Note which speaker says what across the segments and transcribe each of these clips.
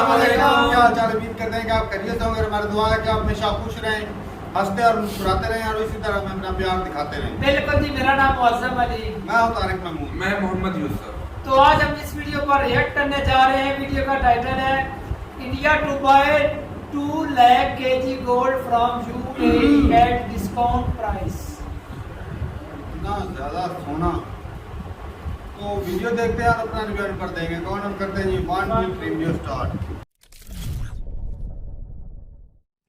Speaker 1: अस्सलामुअलैकुम। क्या हाल चाल? उम्मीद करते हैं कि आप खैरियत से होंगे। हमारी दुआ है कि आप हमेशा खुश रहें, हंसते और मुस्कुराते रहें और इसी तरह हमें अपना प्यार दिखाते रहें।
Speaker 2: बिल्कुल जी, मेरा नाम मुअज्जम अली।
Speaker 1: मैं हूं तारिक महमूद।
Speaker 3: मैं मोहम्मद यूसुफ।
Speaker 2: तो आज हम इस वीडियो पर रिएक्ट करने जा रहे हैं। वीडियो का टाइटल है India to buy 2 lakh KG gold from UAE at discount price.
Speaker 1: इतना ज्यादा सोना, तो वीडियो देखते हैं और अपना रिव्यू कर देंगे। कौन हम करते हैं जी? 1 2 3 वीडियो स्टार्ट।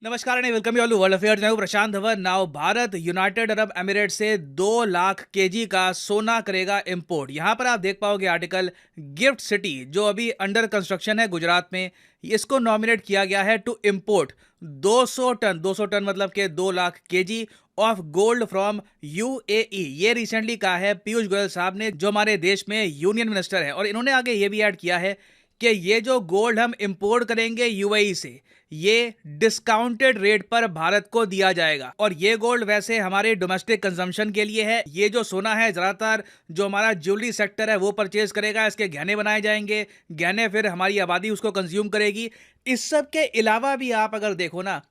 Speaker 4: नमस्कार and welcome you all to world affairs. मैं हूं Prashant Dhawan. Now Bharat United Arab emirate से 2 लाख केजी का सोना करेगा इंपोर्ट। यहां पर आप देख पाओगे आर्टिकल, गिफ्ट सिटी जो अभी अंडर कंस्ट्रक्शन है गुजरात में, इसको नॉमिनेट किया गया है टू इंपोर्ट 200 टन मतलब के 2 lakh KG of gold from UAE. ये रिसेंटली कहा है पीयूष गोयल साहब ने, जो हमारे देश में यूनियन मिनिस्टर है। और इन्होंने आगे ये भी ऐड किया है कि ये जो गोल्ड हम इंपोर्ट करेंगे यूएई से, ये डिस्काउंटेड रेट पर भारत को दिया जाएगा। और ये गोल्ड वैसे हमारे डोमेस्टिक कंजम्पशन के लिए है। ये जो सोना है ज्यादातर जो हमारा ज्वेलरी सेक्टर है वो परचेज करेगा, इसके गहने बनाए जाएंगे, गहने फिर हमारी आबादी उसको कंज्यूम करेगी। इस सब के अलावा भी आप अगर देखो ना,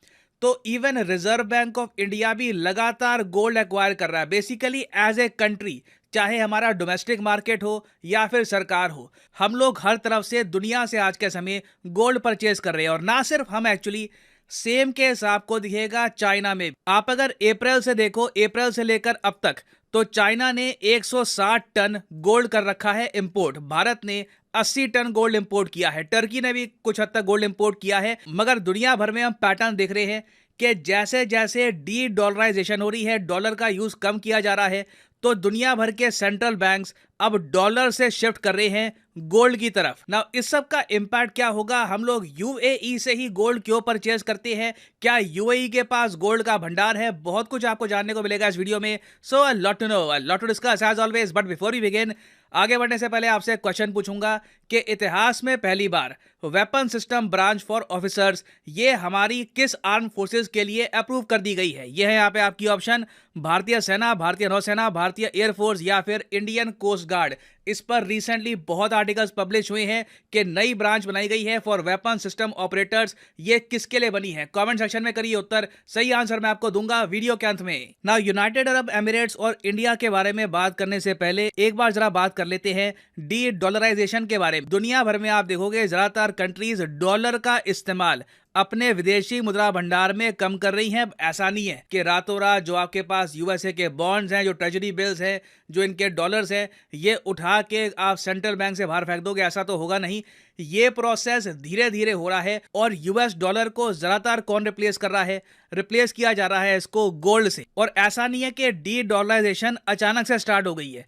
Speaker 4: तो even reserve bank of India भी लगातार गोल्ड एक्वायर कर रहा है। बेसिकली एज ए कंट्री, चाहे हमारा डोमेस्टिक मार्केट हो या फिर सरकार हो, हम लोग हर तरफ से दुनिया से आज के समय गोल्ड परचेज कर रहे हैं। और ना सिर्फ हम, एक्चुअली सेम केस आपको दिखेगा चाइना में। आप अगर अप्रैल से देखो, अप्रैल से लेकर अब तक, तो चाइना ने 160 टन गोल्ड कर रखा है इंपोर्ट। भारत ने 80 टन गोल्ड इंपोर्ट किया है। टर्की ने भी कुछ हद तक गोल्ड इंपोर्ट किया है। मगर दुनिया भर में हम पैटर्न देख रहे हैं कि जैसे जैसे डी डॉलराइजेशन हो रही है, डॉलर का यूज कम किया जा रहा है, तो दुनिया भर के सेंट्रल बैंक्स अब डॉलर से शिफ्ट कर रहे हैं गोल्ड की तरफ। ना इस सब का इंपैक्ट क्या होगा? हम लोग यूएई से ही गोल्ड क्यों परचेज करते हैं? क्या यूएई के पास गोल्ड का भंडार है? बहुत कुछ आपको जानने को मिलेगा इस वीडियो में। So a lot to know, a lot to discuss as always. But before we begin, आगे बढ़ने से पहले आपसे एक क्वेश्चन पूछूंगा कि इतिहास में पहली बार weapon system branch for officers, ये हमारी किस आर्म फोर्सेस के लिए अप्रूव कर दी गई है? ये है यहाँ पे आपकी ऑप्शन, भारतीय सेना, भारतीय नौसेना, भारतीय एयरफोर्स या फिर इंडियन कोस्ट गार्ड। इस पर रिसेंटली बहुत आर्टिकल्स पब्लिश हुए हैं कि नई ब्रांच बनाई गई है फॉर वेपन सिस्टम ऑपरेटर्स। ये किसके लिए बनी है? कमेंट सेक्शन में करिए उत्तर। सही आंसर मैं आपको दूंगा वीडियो के अंत में। नाउ यूनाइटेड अरब एमिरेट्स और इंडिया के बारे में बात करने से पहले एक बार जरा बात कर लेते हैं डी डॉलराइजेशन के बारे में। दुनिया भर में आप देखोगे ज्यादातर कंट्रीज डॉलर का इस्तेमाल अपने विदेशी मुद्रा भंडार में कम कर रही हैं। ऐसा नहीं है कि रातों रात जो आपके पास यूएसए के बॉन्ड्स हैं, जो ट्रेजरी बिल्स हैं, जो इनके डॉलर्स हैं, ये उठा के आप सेंट्रल बैंक से बाहर फेंक दोगे, ऐसा तो होगा नहीं। ये प्रोसेस धीरे धीरे हो रहा है। और यूएस डॉलर को ज्यादातर कौन रिप्लेस कर रहा है? रिप्लेस किया जा रहा है इसको गोल्ड से। और ऐसा नहीं है कि डी डॉलराइजेशन अचानक से स्टार्ट हो गई है।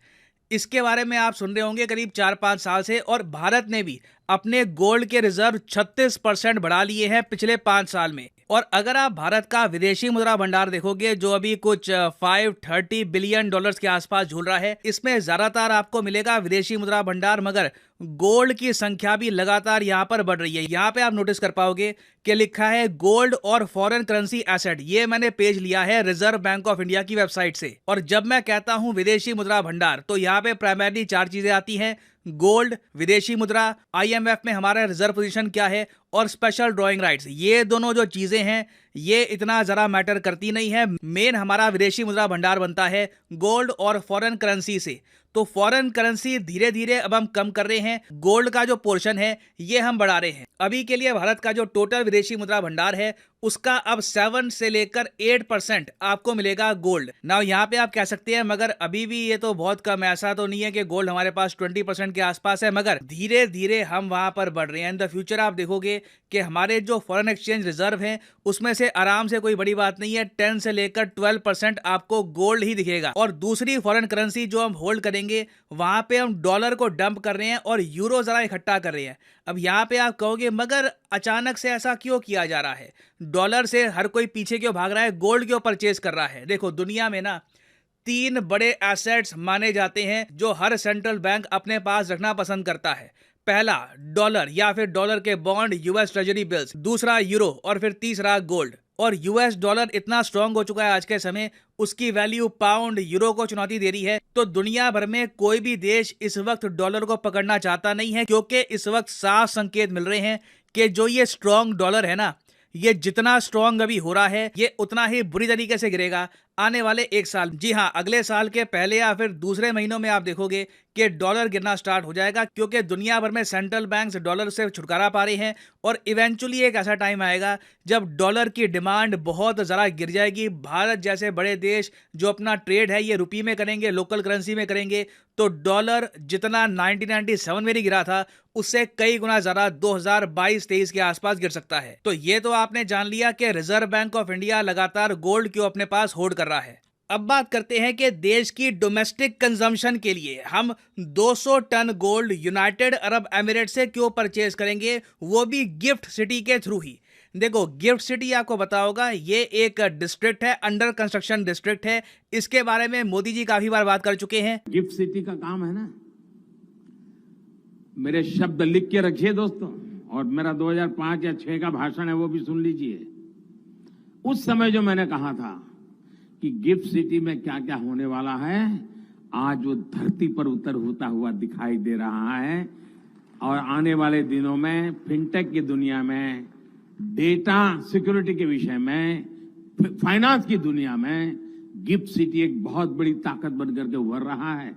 Speaker 4: इसके बारे में आप सुन रहे होंगे करीब 4-5 साल से। और भारत ने भी अपने गोल्ड के रिजर्व 36% बढ़ा लिए हैं पिछले 5 साल में। और अगर आप भारत का विदेशी मुद्रा भंडार देखोगे, जो अभी कुछ 530 बिलियन डॉलर्स के आसपास झूल रहा है, इसमें ज्यादातर आपको मिलेगा विदेशी मुद्रा भंडार। मगर गोल्ड की संख्या भी लगातार यहाँ पर बढ़ रही है। यहाँ पे आप नोटिस कर पाओगे कि लिखा है गोल्ड और फॉरेन करेंसी एसेट। ये मैंने पेज लिया है रिजर्व बैंक ऑफ इंडिया की वेबसाइट से। और जब मैं कहता हूं विदेशी मुद्रा भंडार, तो यहाँ पे प्राइमरली 4 चीजें आती हैं: गोल्ड, विदेशी मुद्रा, आईएमएफ में हमारा रिजर्व पोजीशन क्या है, और स्पेशल ड्रॉइंग राइट्स। ये दोनों जो चीजें हैं ये इतना जरा मैटर करती नहीं है। मेन हमारा विदेशी मुद्रा भंडार बनता है गोल्ड और फॉरेन करेंसी से। तो फॉरेन करेंसी धीरे धीरे अब हम कम कर रहे हैं, गोल्ड का जो पोर्शन है ये हम बढ़ा रहे हैं। अभी के लिए भारत का जो टोटल विदेशी मुद्रा भंडार है उसका अब 7 से लेकर 8% आपको मिलेगा गोल्ड। ना यहाँ पे आप कह सकते हैं मगर अभी भी ये तो बहुत कम है। ऐसा तो नहीं है कि गोल्ड हमारे पास 20% के आसपास है, मगर धीरे धीरे हम वहां पर बढ़ रहे हैं। इन द फ्यूचर आप देखोगे कि हमारे जो फॉरेन एक्सचेंज रिजर्व हैं उसमें से आराम से, कोई बड़ी बात नहीं है, 10 से लेकर 12% आपको गोल्ड ही दिखेगा। और दूसरी फॉरेन करेंसी जो हम होल्ड करेंगे, वहां पे हम डॉलर को डंप कर रहे हैं और यूरो जरा इकट्ठा कर रहे हैं। अब यहाँ पे आप कहोगे मगर अचानक से ऐसा क्यों किया जा रहा है? डॉलर से हर कोई पीछे क्यों भाग रहा है, गोल्ड क्यों परचेज कर रहा है? देखो, दुनिया में ना 3 बड़े एसेट्स माने जाते हैं जो हर सेंट्रल बैंक अपने पास रखना पसंद करता है। पहला डॉलर या फिर डॉलर के बॉन्ड, यूएस ट्रेजरी बिल्स, दूसरा यूरो और फिर तीसरा गोल्ड। और यूएस डॉलर इतना स्ट्रांग हो चुका है आज के समय, उसकी वैल्यू पाउंड यूरो को चुनौती दे रही है। तो दुनिया भर में कोई भी देश इस वक्त डॉलर को पकड़ना चाहता नहीं है, क्योंकि इस वक्त साफ संकेत मिल रहे हैं कि जो ये स्ट्रॉन्ग डॉलर है ना, ये जितना स्ट्रॉन्ग अभी हो रहा है, ये उतना ही बुरी तरीके से गिरेगा आने वाले एक साल। जी हाँ, अगले साल के पहले या फिर दूसरे महीनों में आप देखोगे कि डॉलर गिरना स्टार्ट हो जाएगा, क्योंकि दुनिया भर में सेंट्रल बैंक्स डॉलर से छुटकारा पा रहे हैं और इवेंचुअली एक ऐसा टाइम आएगा जब डॉलर की डिमांड बहुत ज़्यादा गिर जाएगी। भारत जैसे बड़े देश जो अपना ट्रेड है ये रुपये में करेंगे, लोकल करेंसी में करेंगे, तो डॉलर जितना 1997 में नहीं गिरा था, उससे कई गुना ज़्यादा 2022-23 के आसपास गिर सकता है। तो ये तो आपने जान लिया कि रिजर्व बैंक ऑफ इंडिया लगातार गोल्ड क्यों अपने पास होल्ड कर रहा है। अब बात करते हैं कि देश की डोमेस्टिक कंजम्पशन के लिए हम 200 ton gold united Arab emirate से क्यों परचेज करेंगे, वो भी गिफ्ट सिटी के थ्रू ही। देखो, गिफ्ट सिटी आपको पता होगा, ये एक डिस्ट्रिक्ट है, अंडर कंस्ट्रक्शन डिस्ट्रिक्ट है। इसके बारे में मोदी जी काफी बार बात कर चुके हैं।
Speaker 3: गिफ्ट सिटी का काम है ना, मेरे शब्द लिख के रखिए दोस्तों, और मेरा 2005 या 6 का भाषण है वो भी सुन लीजिए। उस समय जो मैंने कहा था कि गिफ्ट सिटी में क्या क्या होने वाला है, आज वो धरती पर उतर होता हुआ दिखाई दे रहा है। और आने वाले दिनों में फिनटेक की दुनिया में, डेटा सिक्योरिटी के विषय में, फाइनेंस की दुनिया में गिफ्ट सिटी एक बहुत बड़ी ताकत बनकर के उभर रहा है।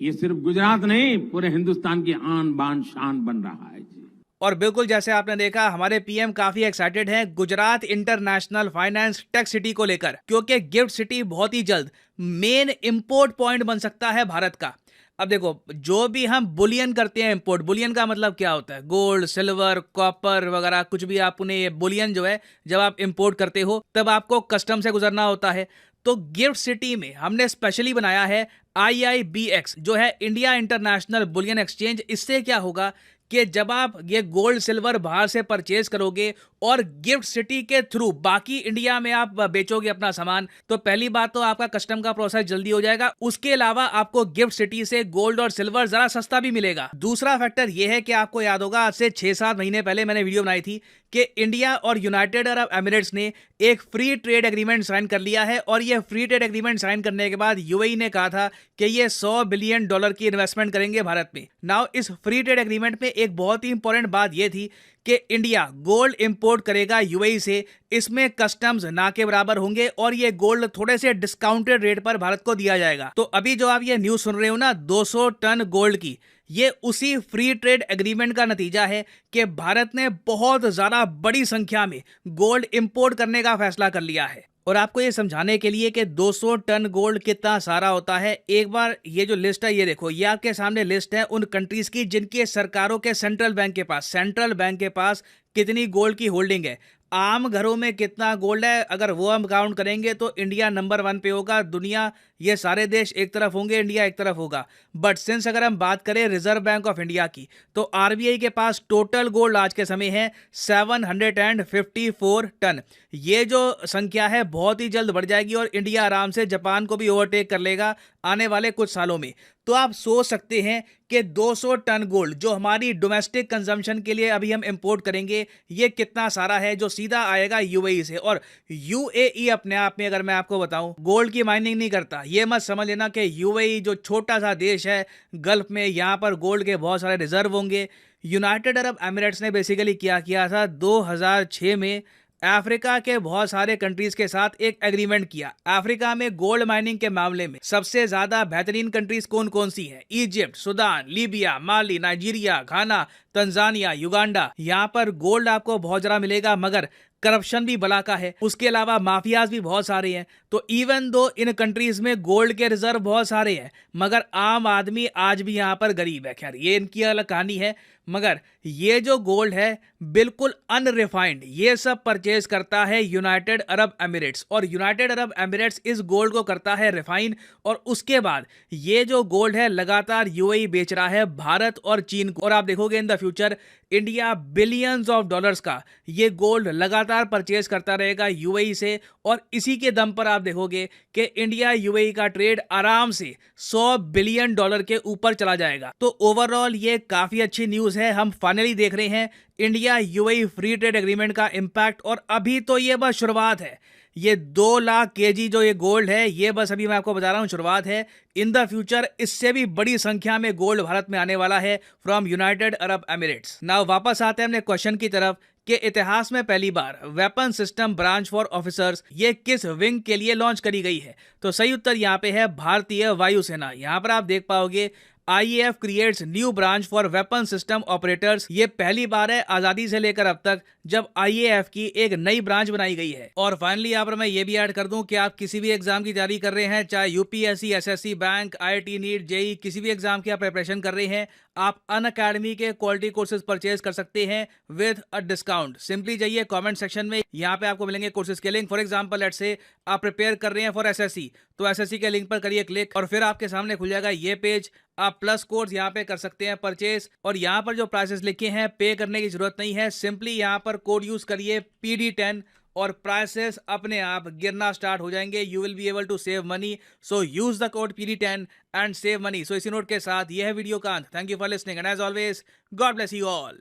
Speaker 3: ये सिर्फ गुजरात नहीं, पूरे हिंदुस्तान की आन बान शान बन रहा है जी।
Speaker 4: और बिल्कुल जैसे आपने देखा, हमारे पीएम काफी एक्साइटेड हैं Gujarat international finance tech city को लेकर, क्योंकि गिफ्ट सिटी बहुत ही जल्द मेन इंपोर्ट पॉइंट बन सकता है भारत का। अब देखो, जो भी हम बुलियन करते हैं इंपोर्ट, बुलियन का मतलब क्या होता है, गोल्ड, सिल्वर, कॉपर वगैरह, कुछ भी आपने ये बुलियन जो है जब आप इंपोर्ट करते हो तब आपको कस्टम से गुजरना होता है। तो गिफ्ट सिटी में हमने स्पेशली बनाया है IIBX, जो है इंडिया इंटरनेशनल बुलियन एक्सचेंज। इससे क्या होगा कि जब आप ये गोल्ड सिल्वर बाहर से परचेज करोगे और गिफ्ट सिटी के थ्रू बाकी इंडिया में आप बेचोगे अपना सामान, तो पहली बात तो आपका कस्टम का प्रोसेस जल्दी हो जाएगा। उसके अलावा आपको गिफ्ट सिटी से गोल्ड और सिल्वर जरा सस्ता भी मिलेगा। दूसरा फैक्टर यह है कि आपको याद होगा, आज से 6-7 महीने पहले मैंने वीडियो बनाई थी कि इंडिया और यूनाइटेड अरब एमिरेट्स ने एक फ्री ट्रेड एग्रीमेंट साइन कर लिया है। और ये फ्री ट्रेड एग्रीमेंट साइन करने के बाद यूएई ने कहा था कि ये $100 बिलियन की इन्वेस्टमेंट करेंगे भारत में। नाउ इस फ्री ट्रेड एग्रीमेंट में एक बहुत ही इंपॉर्टेंट बात यह थी कि इंडिया गोल्ड इंपोर्ट करेगा यूएई से, इसमें कस्टम्स ना के बराबर होंगे और ये गोल्ड थोड़े से डिस्काउंटेड रेट पर भारत को दिया जाएगा। तो अभी जो आप ये न्यूज सुन रहे हो ना 200 टन गोल्ड की, ये उसी फ्री ट्रेड एग्रीमेंट का नतीजा है कि भारत ने बहुत ज्यादा बड़ी संख्या में गोल्ड इंपोर्ट करने का फैसला कर लिया है। और आपको ये समझाने के लिए कि 200 टन गोल्ड कितना सारा होता है, एक बार ये जो लिस्ट है ये देखो, ये आपके सामने लिस्ट है उन कंट्रीज की जिनके सरकारों के सेंट्रल बैंक के पास कितनी गोल्ड की होल्डिंग है। आम घरों में कितना गोल्ड है, अगर वो हम काउंट करेंगे तो इंडिया नंबर 1 पे होगा। दुनिया, ये सारे देश एक तरफ होंगे, इंडिया एक तरफ होगा। बट सिंस अगर हम बात करें रिजर्व बैंक ऑफ इंडिया की, तो आरबीआई के पास टोटल गोल्ड आज के समय है 754 टन। ये जो संख्या है बहुत ही जल्द बढ़ जाएगी और इंडिया आराम से जापान को भी ओवरटेक कर लेगा आने वाले कुछ सालों में। तो आप सोच सकते हैं कि 200 टन गोल्ड जो हमारी डोमेस्टिक कंजम्पशन के लिए अभी हम इंपोर्ट करेंगे, ये कितना सारा है जो सीधा आएगा यूएई से। और यूएई अपने आप में, अगर मैं आपको बताऊं, गोल्ड की माइनिंग नहीं करता। ये मत समझ लेना कि यूएई जो छोटा सा देश है गल्फ में, यहां पर गोल्ड के बहुत सारे रिजर्व होंगे। यूनाइटेड अरब एमिरेट्स ने बेसिकली क्या किया था, 2006 में अफ्रीका के बहुत सारे कंट्रीज के साथ एक एग्रीमेंट किया। अफ्रीका में गोल्ड माइनिंग के मामले में सबसे ज्यादा बेहतरीन कंट्रीज कौन कौन सी हैं? इजिप्ट, सुडान, लीबिया, माली, नाइजीरिया, घाना, तंजानिया, युगांडा। यहाँ पर गोल्ड आपको बहुत ज्यादा मिलेगा, मगर करप्शन भी बला का है। उसके अलावा माफियाज भी बहुत सारे हैं। तो इवन दो इन कंट्रीज में गोल्ड के रिजर्व बहुत सारे हैं, मगर आम आदमी आज भी यहाँ पर गरीब है। खैर, ये इनकी अलग कहानी है। मगर ये जो गोल्ड है बिल्कुल अनरिफाइंड, ये सब परचेज करता है यूनाइटेड अरब एमिरेट्स, और यूनाइटेड अरब एमिरेट्स इस गोल्ड को करता है रिफाइन। और उसके बाद ये जो गोल्ड है लगातार यूएई बेच रहा है भारत और चीन को। और आप देखोगे in the future India billions of dollars का ये गोल्ड लगातार परचेज करता रहेगा यूएई से। और इसी के दम पर आप देखोगे कि इंडिया यूएई का ट्रेड आराम से $100 बिलियन के ऊपर चला जाएगा। तो ओवरऑल ये काफी अच्छी न्यूज है। हम फाइनली देख रहे हैं India UAE free trade agreement का इंपैक्ट, और अभी तो ये बस शुरुआत है। ये 2 लाख केजी जो ये गोल्ड है, ये बस अभी मैं आपको बता रहा हूँ शुरुआत है। इन द फ्यूचर इससे भी बड़ी संख्या में गोल्ड भारत में आने वाला है from United Arab Emirates. Now वापस आते हैं अपने क्वेश्चन की तरफ कि इतिहास में पहली बार weapon system branch for officers ये किस विंग के लिए लॉन्च करी गई है? तो सही उत्तर यहाँ पे है भारतीय वायुसेना। यहाँ पर आप देख पाओगे IAF creates new branch for weapon system operators. ये पहली बार है आजादी से लेकर अब तक जब IAF की एक नई ब्रांच बनाई गई है। और फाइनली यहाँ पर मैं ये भी ऐड कर दूं कि आप किसी भी एग्जाम की तैयारी कर रहे हैं, चाहे UPSC, SSC, bank, IIT, NEET, JEE, किसी भी एग्जाम की आप प्रिपरेशन कर रहे हैं, आप अनअकैडमी के क्वालिटी कोर्सेज परचेज कर सकते हैं विद अ डिस्काउंट। सिंपली जाइए कमेंट सेक्शन में, यहाँ पे आपको मिलेंगे कोर्सेज के link. For example let's say आप प्रिपेयर कर रहे हैं फॉर SSC, तो SSC के लिंक पर करिए क्लिक और फिर आपके सामने खुल जाएगा ये पेज। आप प्लस कोर्स यहाँ पे कर सकते हैं परचेज, और यहाँ पर जो प्राइसेस लिखे हैं पे करने की जरूरत नहीं है। सिंपली यहाँ पर कोड यूज करिए PD10 और प्राइसेस अपने आप गिरना स्टार्ट हो जाएंगे। You will be able to save money, so use the code PD10 and save money. So इसी नोट के साथ यह है वीडियो का अंत। Thank you for listening and as always God bless you all.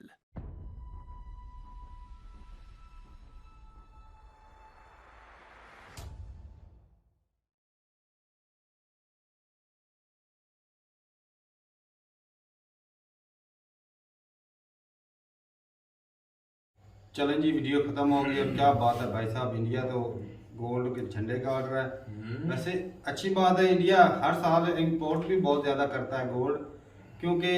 Speaker 1: चलें जी, वीडियो खत्म हो गई। अब क्या बात है भाई साहब, इंडिया तो गोल्ड के झंडे गाड़ रहा है। वैसे अच्छी बात है, इंडिया हर साल इंपोर्ट भी बहुत ज़्यादा करता है गोल्ड, क्योंकि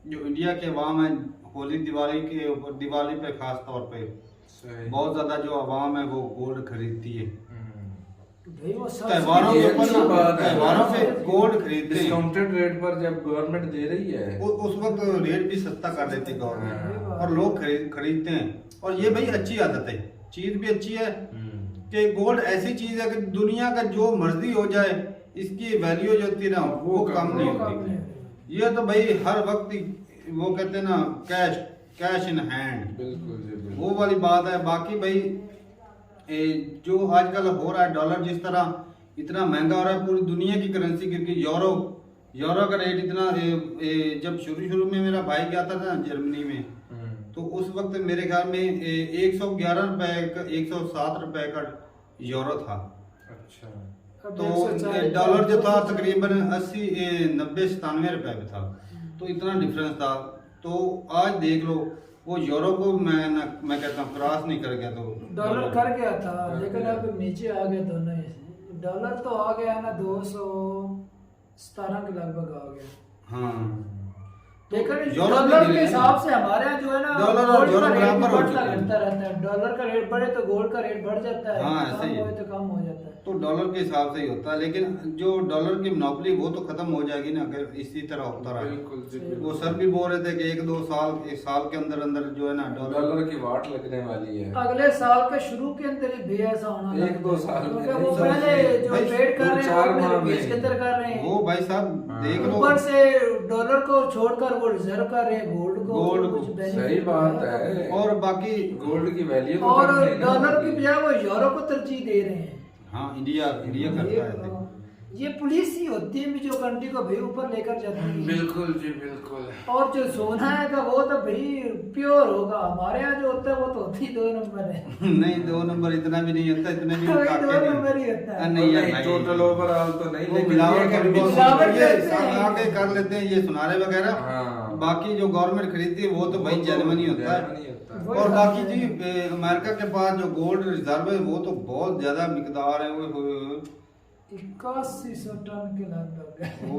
Speaker 1: जो इंडिया के अवाम है होली दिवाली के ऊपर, दिवाली पे खास तौर पे बहुत ज़्यादा जो अवाम है वो गोल्ड खरीदती है। त्योहारों के ऊपर त्योहारों पे गोल्ड खरीदते हैं
Speaker 5: डिस्काउंटेड रेट पर। जब गवर्नमेंट दे रही है
Speaker 1: उस वक्त रेट भी सस्ता कर देती है गवर्नमेंट, और लोग खरीदते हैं। और ये भाई अच्छी आदत है, चीज भी अच्छी है कि गोल्ड ऐसी चीज है कि दुनिया का जो मर्जी हो जाए, इसकी वैल्यू जो होती है ना वो कम नहीं होती। ये तो भाई हर वक्त वो कहते हैं ना कैश इन हैंड,
Speaker 5: बिल्कुल
Speaker 1: वो वाली बात है। बाकी भाई जो आजकल हो रहा है, डॉलर जिस तरह इतना महंगा हो रहा है, पूरी दुनिया की करेंसी, क्योंकि यूरो का रेट इतना जब शुरू में मेरा भाई गया था ना जर्मनी में, तो उस वक्त मेरे ख्याल में 111 रुपए का 107 रुपए का यूरो था।
Speaker 5: अच्छा,
Speaker 1: तो डॉलर जो था तकरीबन 80 90 97 रुपए में था, तो इतना डिफरेंस था। तो आज देख लो वो यूरो को मैं कहता हूँ क्रॉस नहीं कर गया, तो
Speaker 2: डॉलर कर गया था, लेकिन अब नीचे आ गया दोनों ही। डॉलर तो आ गया ना 217 के लगभग आ गया।
Speaker 1: हाँ,
Speaker 2: लेकिन डॉलर के हिसाब से हमारे यहाँ जो है ना
Speaker 1: डॉलर और यूरो बराबर हो चुके हैं।
Speaker 2: घटता रहता है। डॉलर का रेट बढ़े तो गोल्ड का रेट बढ़ जाता है,
Speaker 1: हाँ, ऐसे ही
Speaker 2: कम हो तो कम हो जाता है।
Speaker 1: तो डॉलर के हिसाब से ही होता है, लेकिन जो डॉलर की मोनोपोली वो तो खत्म हो जाएगी ना अगर इसी तरह होता रहा।
Speaker 5: बिल्कुल
Speaker 1: वो सर भी बोल रहे थे कि 1 साल के अंदर जो है ना
Speaker 5: डॉलर की वाट लगने वाली है।
Speaker 2: अगले साल के शुरू के अंदर ही भी ऐसा होना
Speaker 5: 1-2 साल में
Speaker 2: क्योंकि वो
Speaker 5: नहीं,
Speaker 2: पहले जो
Speaker 1: भाई,
Speaker 2: ट्रेड कर रहे हैं
Speaker 5: 4 माह
Speaker 2: वो
Speaker 5: में।
Speaker 2: के अंदर कर रहे हैं।
Speaker 1: वो भाई साहब देख लो,
Speaker 2: ऊपर से डॉलर को छोड़कर वो रिजर्व कर रहे हैं गोल्ड को।
Speaker 1: गोल्ड
Speaker 2: कुछ
Speaker 1: को।
Speaker 2: benefit
Speaker 5: सही बात है।
Speaker 1: और बाकी
Speaker 5: गोल्ड की वैल्यू तो
Speaker 2: और
Speaker 5: कम नहीं ना
Speaker 2: डॉलर की
Speaker 5: होती।
Speaker 2: बजाय वो यूरो को तरजीह दे रहे हैं।
Speaker 1: हाँ, इंडिया करता है ऐसे।
Speaker 2: ये पुलिस ही होती है जो कंट्री को भाई ऊपर लेकर जाती है।
Speaker 5: बिल्कुल जी बिल्कुल।
Speaker 2: और जो सोना है का वो तो भाई प्योर होगा। हमारे यहाँ जो होता है वो तो होती 2 नंबर है।
Speaker 1: नहीं, 2 नंबर इतना भी नहीं होता, इतने भी
Speaker 2: वही
Speaker 1: ताकत
Speaker 2: 2
Speaker 1: नहीं।
Speaker 2: नंबर ही होता है।
Speaker 1: नहीं यार
Speaker 5: नहीं,
Speaker 1: भाई,
Speaker 5: टोटल ओवरऑल तो नहीं,
Speaker 1: वो
Speaker 5: लेकिन
Speaker 1: मिलावट
Speaker 5: ये
Speaker 1: कर
Speaker 2: मिलावट
Speaker 1: ये
Speaker 2: करते हैं।
Speaker 1: आगे कर लेते हैं ये सुनारे वगैरह।
Speaker 5: हाँ।
Speaker 1: बाकी जो गवर्नमेंट खरीदती है वो तो भाई जेन्युइन ही होता है।
Speaker 5: नहीं होता।
Speaker 2: वही
Speaker 1: और
Speaker 2: बात
Speaker 1: बाकी
Speaker 2: है।
Speaker 1: जी अमेरिका के पास जो गोल्ड रिजर्व है वो तो बहुत ज्यादा मिकदार है। वो
Speaker 2: 8100 टन के लगभग है।
Speaker 1: हो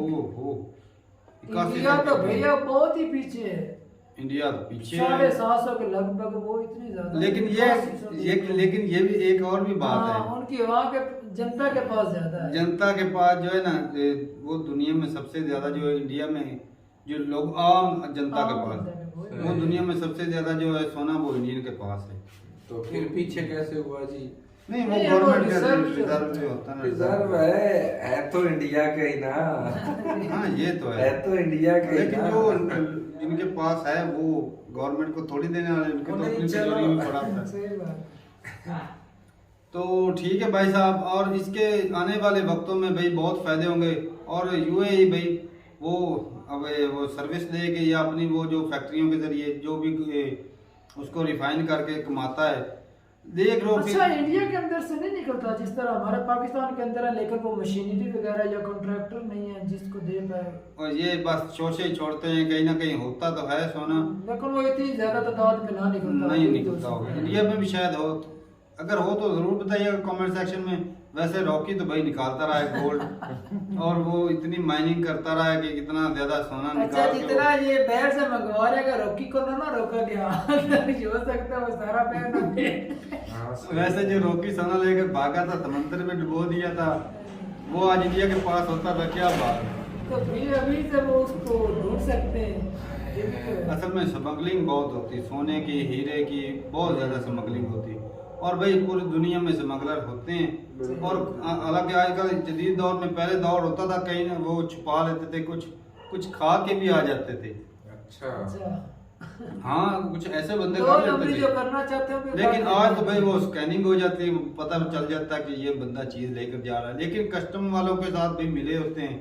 Speaker 2: इंडिया तो भैया बहुत ही पीछे है।
Speaker 1: इंडिया पीछे है।
Speaker 2: 750 के लगभग, वो इतनी ज्यादा।
Speaker 1: लेकिन लेकिन ये भी एक और भी बात
Speaker 2: हाँ,
Speaker 1: है,
Speaker 2: उनकी वहाँ के जनता के पास ज्यादा है।
Speaker 1: जनता के पास जो है ना वो दुनिया में सबसे ज्यादा जो है इंडिया में जो लोग आम जनता के पास, वो दुनिया में सबसे ज्यादा जो है सोना वो इंडियन के पास है।
Speaker 5: तो फिर पीछे कैसे हुआ जी?
Speaker 1: नहीं, वो
Speaker 2: नहीं,
Speaker 1: गवर्नमेंट
Speaker 2: वो
Speaker 1: का
Speaker 2: रिजर्व
Speaker 1: रिजर्व जो होता है ना,
Speaker 5: रिजर्व है तो इंडिया का ही ना।
Speaker 1: हाँ ये तो
Speaker 5: है तो इंडिया का ही
Speaker 1: लेकिन
Speaker 5: ना।
Speaker 1: जो जिनके पास है वो गवर्नमेंट को थोड़ी देने वाले, इनके तो
Speaker 5: नहीं,
Speaker 1: अपनी
Speaker 5: चलो।
Speaker 1: तिजोरी में पड़ा था।
Speaker 2: सही बात।
Speaker 1: तो ठीक है भाई साहब, और इसके आने वाले वक्तों में भाई बहुत फायदे होंगे। और यूएई भाई वो अब वो सर्विस देके या अपनी वो जो फैक्ट्रियों के जरिए जो भी उसको रिफाइन करके कमाता है, देख लो
Speaker 2: अच्छा, इंडिया के अंदर से नहीं निकलता जिस तरह हमारे पाकिस्तान के अंदर है, लेकिन वो मशीनरी वगैरह या कॉन्ट्रैक्टर नहीं है जिसको दे पाए।
Speaker 1: और ये बस शोशे ही छोड़ते हैं, कहीं ना कहीं होता तो है सोना,
Speaker 2: लेकिन वो इतनी ज्यादा तादाद में ना निकलता।
Speaker 1: नहीं निकलता होगा। इंडिया में भी शायद हो, अगर हो तो जरूर बताइएगा कमेंट सेक्शन में। वैसे रॉकी तो भाई निकालता रहा है गोल्ड और वो इतनी माइनिंग करता रहा है कि कितना ज्यादा सोना
Speaker 2: अच्छा,
Speaker 1: निकाल के
Speaker 2: जितना ये बैर से मंगवा रहेगा रॉकी को ना रोका गया ये हो सकता है वो सारा बैर ना दे।
Speaker 5: हाँ, सही।
Speaker 1: वैसे जो रॉकी सोना लेकर भागा था, समंदर में डुबो दिया था, वो आज इंडिया के पास होता था, क्या बात है।
Speaker 2: तो फिर अभी से वो उसको ढूंढ सकते हैं। ये भी तो है।
Speaker 1: असल में स्मगलिंग बहुत होती, सोने की, हीरे की बहुत ज्यादा स्मगलिंग होती, और भाई पूरी दुनिया में स्मगलर होते हैं। और हालांकि आजकल जदीद दौर में, पहले दौर होता था कहीं ना वो छुपा लेते थे, कुछ खा के भी आ जाते थे।
Speaker 5: अच्छा।
Speaker 2: अच्छा,
Speaker 1: हाँ, कुछ ऐसे बंदे
Speaker 2: तो
Speaker 1: कर
Speaker 2: नौकरी
Speaker 1: लेते
Speaker 2: जो
Speaker 1: थे।
Speaker 2: करना चाहते हैं वो
Speaker 1: लेकिन
Speaker 2: कर
Speaker 1: आज
Speaker 2: लेते
Speaker 1: तो भाई
Speaker 2: हैं।
Speaker 1: वो स्कैनिंग हो जाती है, पता चल जाता है कि ये बंदा चीज लेकर जा रहा है। लेकिन कस्टम वालों के साथ भी मिले होते हैं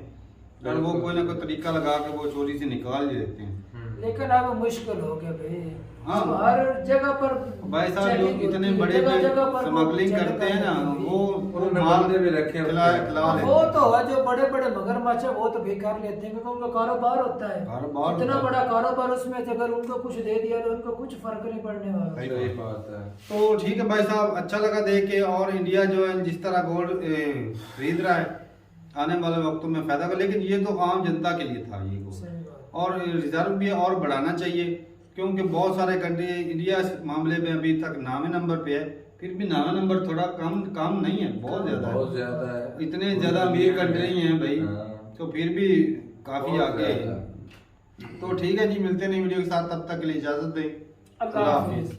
Speaker 1: और वो कोई ना कोई तरीका लगा के वो चोरी से निकाल ही देते हैं।
Speaker 2: लेकिन अब मुश्किल हो गया भाई।
Speaker 1: हाँ।
Speaker 2: हर जगह पर
Speaker 1: भाई साहब जो
Speaker 2: checking
Speaker 1: इतने
Speaker 2: होती है,
Speaker 1: बड़े
Speaker 2: जगह जगह पर
Speaker 1: स्मगलिंग
Speaker 2: check
Speaker 1: करते हैं ना,
Speaker 2: होती है।
Speaker 1: वो
Speaker 5: उन्होंने
Speaker 1: माल
Speaker 5: बंदे भी रखे होते
Speaker 1: खिला
Speaker 5: हैं।
Speaker 1: खिला
Speaker 2: हाँ,
Speaker 1: लेते
Speaker 2: वो
Speaker 1: हैं।
Speaker 2: तो है, जो बड़े बड़े मगरमच्छ है वो तो बेकार लेते हैं क्योंकि उनका कारोबार होता है।
Speaker 1: कारोबार
Speaker 2: इतना
Speaker 1: होता है।
Speaker 2: बड़ा कारोबार, उसमें से अगर उनको कुछ दे दिया तो उनको कुछ फर्क नहीं पड़ने वाला।
Speaker 1: सही
Speaker 5: सही बात है।
Speaker 1: तो ठीक है भाई साहब, अच्छा लगा देख के। और इंडिया जो है जिस तरह गोल्ड खरीद रहा है, आने वाले वक्तों में फायदा कर, लेकिन ये तो आम जनता के लिए था ये गोल्ड,
Speaker 2: सही बात।
Speaker 1: और रिजर्व भी और बढ़ाना चाहिए, क्योंकि बहुत सारे कंट्री, इंडिया इस मामले में अभी तक 9वें नंबर पे है, फिर भी 9वां नंबर थोड़ा कम नहीं है, बहुत ज्यादा
Speaker 5: बहुत
Speaker 1: है।
Speaker 5: ज्यादा है।
Speaker 1: इतने ज्यादा अमीर कंट्री हैं भाई,
Speaker 5: हाँ।
Speaker 1: तो फिर भी काफी
Speaker 5: बहुत
Speaker 1: आगे है।
Speaker 5: ज्यादा।
Speaker 1: तो ठीक है जी, मिलते हैं नई वीडियो के साथ, तब तक के लिए इजाजत दें।
Speaker 2: अल्लाह हाफिज।